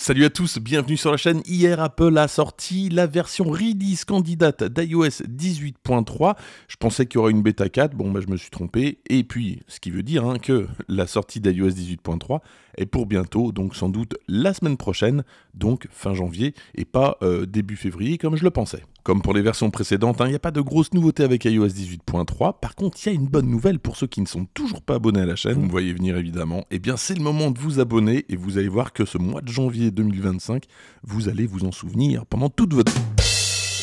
Salut à tous, bienvenue sur la chaîne. Hier, Apple a sorti la version release candidate d'iOS 18.3. Je pensais qu'il y aurait une bêta 4, bon je me suis trompé. Et puis, ce qui veut dire que la sortie d'iOS 18.3 est pour bientôt, donc sans doute la semaine prochaine, donc fin janvier, et pas début février comme je le pensais. Comme pour les versions précédentes, il n'y a pas de grosses nouveautés avec iOS 18.3. Par contre, il y a une bonne nouvelle pour ceux qui ne sont toujours pas abonnés à la chaîne. Vous me voyez venir évidemment. Eh bien, c'est le moment de vous abonner et vous allez voir que ce mois de janvier 2025, vous allez vous en souvenir pendant toute votre vie.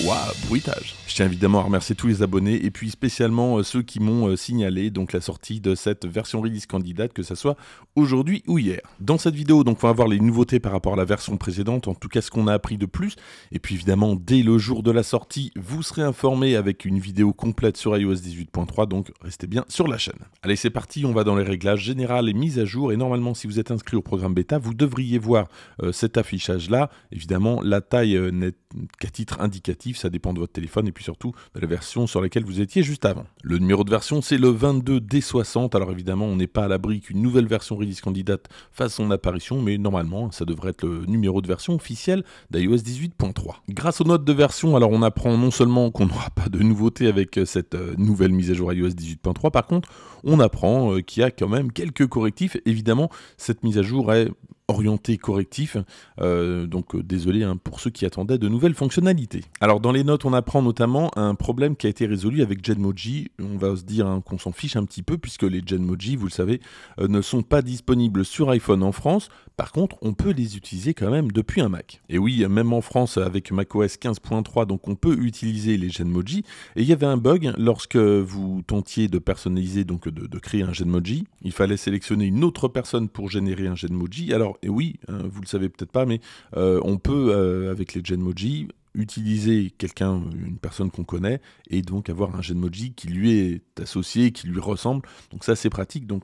Waouh, bruitage. Je tiens évidemment à remercier tous les abonnés et puis spécialement ceux qui m'ont signalé donc la sortie de cette version release candidate, que ce soit aujourd'hui ou hier. Dans cette vidéo, donc on va voir les nouveautés par rapport à la version précédente, en tout cas ce qu'on a appris de plus. Et puis évidemment, dès le jour de la sortie, vous serez informé avec une vidéo complète sur iOS 18.3, donc restez bien sur la chaîne. Allez, c'est parti, on va dans les réglages générales et mises à jour. Et normalement, si vous êtes inscrit au programme bêta, vous devriez voir cet affichage-là. Évidemment, la taille n'est qu'à titre indicatif. Ça dépend de votre téléphone et puis surtout de la version sur laquelle vous étiez juste avant. Le numéro de version, c'est le 22D60. Alors évidemment, on n'est pas à l'abri qu'une nouvelle version release candidate fasse son apparition, mais normalement, ça devrait être le numéro de version officiel d'iOS 18.3. Grâce aux notes de version, alors on apprend non seulement qu'on n'aura pas de nouveauté avec cette nouvelle mise à jour iOS 18.3, par contre, on apprend qu'il y a quand même quelques correctifs. Évidemment, cette mise à jour est orienté correctif, donc désolé pour ceux qui attendaient de nouvelles fonctionnalités. Alors dans les notes, on apprend notamment un problème qui a été résolu avec Genmoji. On va se dire qu'on s'en fiche un petit peu puisque les Genmoji, vous le savez, ne sont pas disponibles sur iPhone en France. Par contre, on peut les utiliser quand même depuis un Mac. Et oui, même en France avec macOS 15.3, donc on peut utiliser les Genmoji. Et il y avait un bug lorsque vous tentiez de personnaliser, donc de créer un Genmoji. Il fallait sélectionner une autre personne pour générer un Genmoji. Alors et oui, vous le savez peut-être pas, mais on peut, avec les Genmoji, utiliser quelqu'un, une personne qu'on connaît, et donc avoir un Genmoji qui lui est associé, qui lui ressemble. Donc ça, c'est pratique. Donc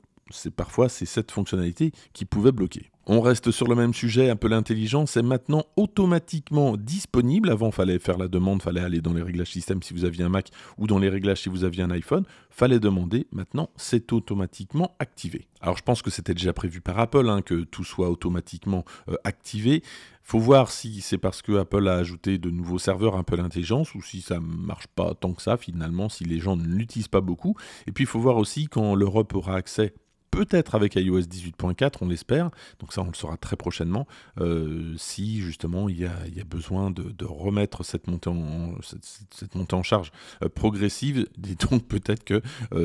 parfois, c'est cette fonctionnalité qui pouvait bloquer. On reste sur le même sujet, Apple Intelligence est maintenant automatiquement disponible. Avant, il fallait faire la demande, il fallait aller dans les réglages système si vous aviez un Mac ou dans les réglages si vous aviez un iPhone. Fallait demander, maintenant c'est automatiquement activé. Alors je pense que c'était déjà prévu par Apple, que tout soit automatiquement activé. Faut voir si c'est parce que Apple a ajouté de nouveaux serveurs Apple Intelligence ou si ça ne marche pas tant que ça finalement, si les gens ne l'utilisent pas beaucoup. Et puis il faut voir aussi quand l'Europe aura accès, peut-être avec iOS 18.4, on l'espère, donc ça on le saura très prochainement, si justement il y a besoin de remettre cette montée en charge progressive, et donc peut-être que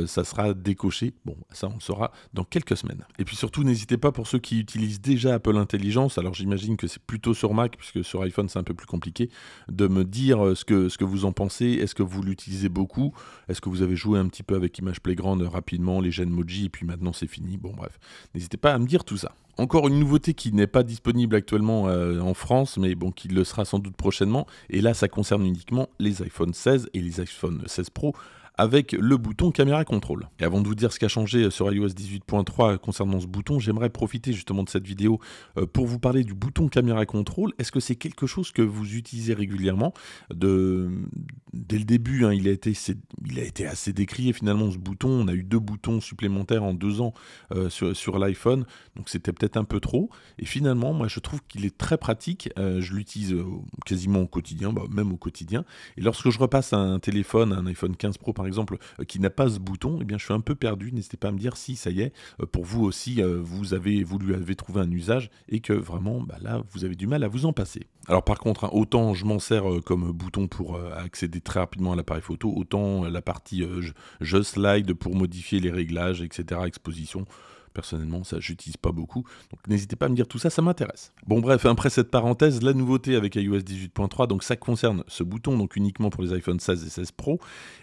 ça sera décoché. Bon, ça on le saura dans quelques semaines. Et puis surtout, n'hésitez pas pour ceux qui utilisent déjà Apple Intelligence, alors j'imagine que c'est plutôt sur Mac, puisque sur iPhone c'est un peu plus compliqué, de me dire ce que vous en pensez. Est-ce que vous l'utilisez beaucoup? Est-ce que vous avez joué un petit peu avec Image Playground rapidement, les Genmoji, et puis maintenant c'est fini? Bon bref, n'hésitez pas à me dire tout ça. Encore une nouveauté qui n'est pas disponible actuellement en France, mais bon, qui le sera sans doute prochainement, et là ça concerne uniquement les iPhone 16 et les iPhone 16 Pro, avec le bouton caméra contrôle. Et avant de vous dire ce qui a changé sur iOS 18.3 concernant ce bouton, j'aimerais profiter justement de cette vidéo pour vous parler du bouton caméra contrôle. Est-ce que c'est quelque chose que vous utilisez régulièrement? Dès le début, il a été assez décrié finalement ce bouton. On a eu 2 boutons supplémentaires en 2 ans sur l'iPhone, donc c'était peut-être un peu trop. Et finalement, moi je trouve qu'il est très pratique. Je l'utilise quasiment au quotidien, même au quotidien. Et lorsque je repasse un téléphone, un iPhone 15 Pro par exemple, qui n'a pas ce bouton, eh bien je suis un peu perdu. N'hésitez pas à me dire si ça y est, pour vous aussi, vous lui avez trouvé un usage et que vraiment là vous avez du mal à vous en passer. Alors par contre, autant je m'en sers comme bouton pour accéder très rapidement à l'appareil photo, autant la partie je slide pour modifier les réglages, etc., exposition. Personnellement, ça, j'utilise pas beaucoup. Donc, n'hésitez pas à me dire tout ça, ça m'intéresse. Bon, bref, après cette parenthèse, la nouveauté avec iOS 18.3, donc ça concerne ce bouton, donc uniquement pour les iPhone 16 et 16 Pro,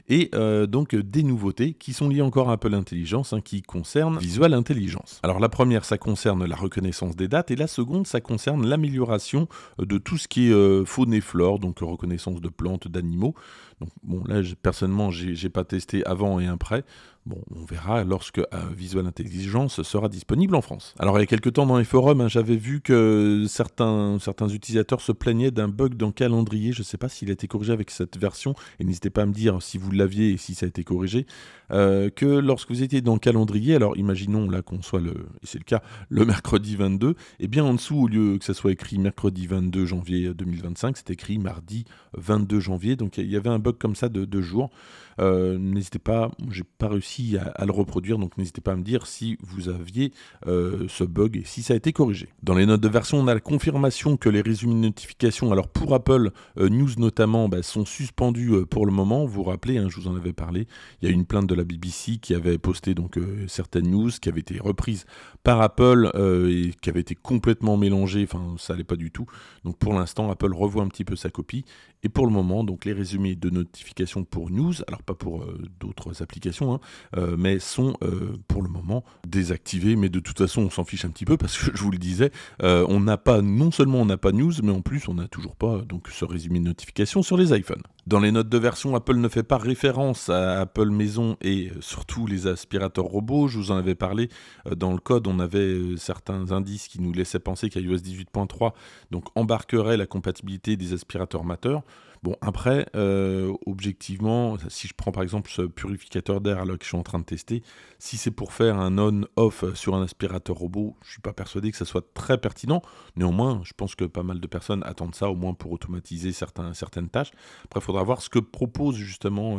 et donc des nouveautés qui sont liées encore à Apple Intelligence, qui concernent Visual Intelligence. Alors, la première, ça concerne la reconnaissance des dates, et la seconde, ça concerne l'amélioration de tout ce qui est faune et flore, donc reconnaissance de plantes, d'animaux. Donc, bon, là, personnellement, j'ai pas testé avant et après. Bon, on verra lorsque Visual Intelligence sera disponible en France. Alors, il y a quelques temps dans les forums, hein, j'avais vu que certains utilisateurs se plaignaient d'un bug dans Calendrier. Je ne sais pas s'il a été corrigé avec cette version, et n'hésitez pas à me dire si vous l'aviez et si ça a été corrigé. Que lorsque vous étiez dans Calendrier, alors imaginons là qu'on soit et c'est le cas, le mercredi 22, et bien en dessous, au lieu que ça soit écrit mercredi 22 janvier 2025, c'est écrit mardi 22 janvier. Donc il y avait un bug comme ça de 2 jours. N'hésitez pas, j'ai pas réussi à le reproduire, donc n'hésitez pas à me dire si vous aviez ce bug et si ça a été corrigé. Dans les notes de version, on a la confirmation que les résumés de notifications, alors pour Apple News notamment, sont suspendus pour le moment. Vous vous rappelez, hein, je vous en avais parlé, il y a eu une plainte de la BBC qui avait posté donc certaines news qui avaient été reprises par Apple et qui avaient été complètement mélangées, enfin ça allait pas du tout. Donc pour l'instant, Apple revoit un petit peu sa copie. Et pour le moment, donc les résumés de notifications pour News, alors pas pour d'autres applications, hein, mais sont pour le moment désactivés. Mais de toute façon, on s'en fiche un petit peu parce que je vous le disais, on n'a pas, non seulement on n'a pas News, mais en plus on n'a toujours pas donc ce résumé de notifications sur les iPhones. Dans les notes de version, Apple ne fait pas référence à Apple Maison et surtout les aspirateurs robots. Je vous en avais parlé. Dans le code, on avait certains indices qui nous laissaient penser qu'iOS 18.3 donc embarquerait la compatibilité des aspirateurs mateurs. Bon, après, objectivement, si je prends par exemple ce purificateur d'air là que je suis en train de tester, si c'est pour faire un on-off sur un aspirateur robot, je ne suis pas persuadé que ça soit très pertinent. Néanmoins, je pense que pas mal de personnes attendent ça au moins pour automatiser certaines tâches. Après, il faudra voir ce que propose justement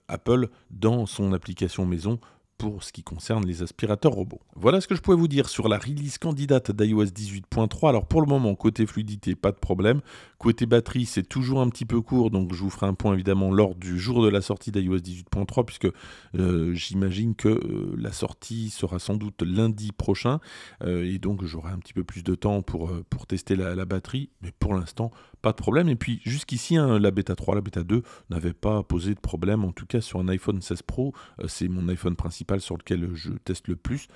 Apple dans son application maison pour ce qui concerne les aspirateurs robots. Voilà ce que je pouvais vous dire sur la release candidate d'iOS 18.3. Alors pour le moment, côté fluidité, pas de problème. Côté batterie, c'est toujours un petit peu court, donc je vous ferai un point évidemment lors du jour de la sortie d'iOS 18.3, puisque j'imagine que la sortie sera sans doute lundi prochain, et donc j'aurai un petit peu plus de temps pour tester la batterie, mais pour l'instant, pas de problème. Et puis jusqu'ici, hein, la bêta 3, la bêta 2 n'avait pas posé de problème, en tout cas sur un iPhone 16 Pro, c'est mon iPhone principal sur lequel je teste le plus.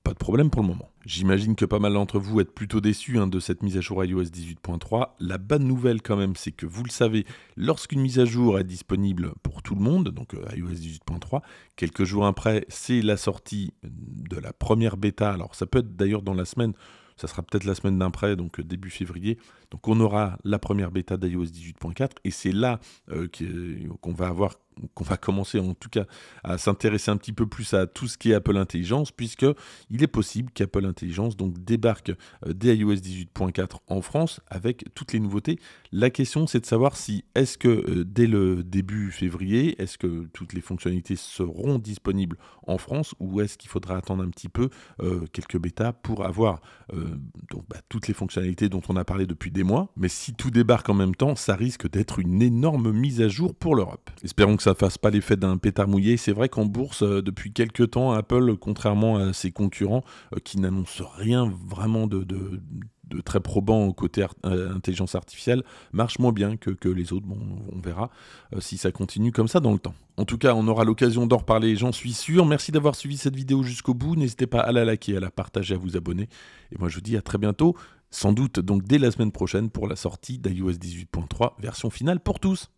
Pas de problème pour le moment. J'imagine que pas mal d'entre vous êtes plutôt déçus de cette mise à jour iOS 18.3. La bonne nouvelle quand même, c'est que vous le savez, lorsqu'une mise à jour est disponible pour tout le monde, donc iOS 18.3, quelques jours après, c'est la sortie de la première bêta. Alors ça peut être d'ailleurs dans la semaine, ça sera peut-être la semaine d'après, donc début février. Donc on aura la première bêta d'iOS 18.4 et c'est là qu'on va commencer en tout cas à s'intéresser un petit peu plus à tout ce qui est Apple Intelligence, puisque il est possible qu'Apple Intelligence donc débarque dès iOS 18.4 en France avec toutes les nouveautés. La question c'est de savoir si est-ce que dès le début février, est-ce que toutes les fonctionnalités seront disponibles en France ou est-ce qu'il faudra attendre un petit peu quelques bêtas pour avoir toutes les fonctionnalités dont on a parlé depuis des mois. Mais si tout débarque en même temps, ça risque d'être une énorme mise à jour pour l'Europe. Espérons que ça fasse pas l'effet d'un pétard mouillé. C'est vrai qu'en bourse, depuis quelques temps, Apple, contrairement à ses concurrents qui n'annoncent rien vraiment de très probant au côté intelligence artificielle, marche moins bien que les autres. Bon, on verra si ça continue comme ça dans le temps. En tout cas, on aura l'occasion d'en reparler, j'en suis sûr. Merci d'avoir suivi cette vidéo jusqu'au bout. N'hésitez pas à la liker, à la partager, à vous abonner. Et moi, je vous dis à très bientôt, sans doute donc dès la semaine prochaine pour la sortie d'iOS 18.3, version finale pour tous.